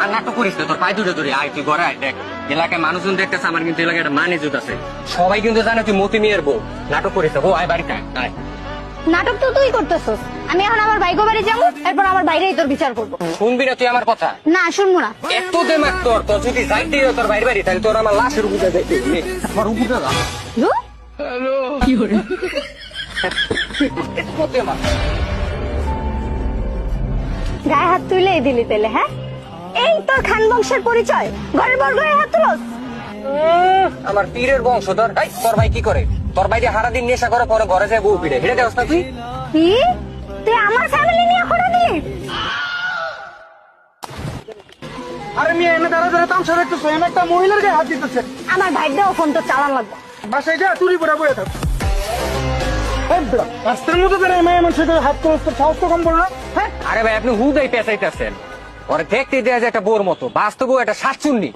আর নাটক করিস না, তোর পায়ে দুটো ধরে আয়, তুই ঘরে আয়। দেখ এলাকায় মানুষজন দেখতেছে, আমার কিন্তু এলাকায় একটা মান ইজ্জত আছে, সবাই কিন্তু জানে তুই মতি মেয়ের বউ। নাটক করিস না, বউ আয় বাড়িতে আয়। নাটক তো তুই করতেছস। আমি এখন আমার ভাইগো বাড়ি যাবো, এরপর আমার বাইরেই তোর বিচার করবো। শুনবি না তুই আমার কথা? না, শুনবো না। এত দেমাক তোর, তোর যদি যাইতে তোর বাইরে বাড়ি, তাহলে তোর আমার লাশের উপরে দেখবি, আমার উপরে যা। ধুর। এত দেমাক। গায়ে হাত তুলেই দিলি তেলে, হ্যাঁ? এই তোর খান বংশের পরিচয়, ঘরের বড় গায়ে হাত তুলস। আমার পীরের বংশধর। এই, তোর ভাই কি করে? তোর ভাই দিয়ে সারাদিন নেশা করে, পরে ঘরে যায় বউ পিড়ে, হেঁটে দেওয়াস না তুই? কি? তুই আমার ফ্যামিলি নিয়ে করে দিলি? আরে মেয়ে এনে দাঁড়া দাঁড়া তামসা রাখতেছো, এনে একটা মহিলার গায়ে হাত দিতেছে। আমার ভাইটাও ফোন তো চালান লাগবে। বাসায় যা তুলি পরে বয়ে থাক। রাস্তার মধ্যে দাঁড়ায় মেয়ে মানুষের গায়ে হাত তোর সাহস তো কম বলো না, হ্যাঁ? আরে ভাই আপনি হুদাই পেঁচাইতেছেন, ওরে দেখতে দেওয়া যায় একটা বোর মতো, বাস্তব একটা শাকচুন্নি।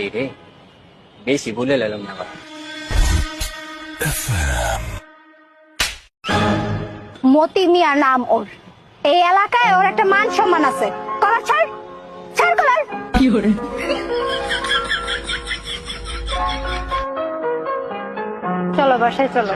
এই রে, বেশি বলে লেলাম না আবার। মতি মিয়া নাম ওর, এই এলাকায় ওর একটা মান সম্মান আছে। কলার ছাড়, ছাড় কলার। চলো বাসায় চলো।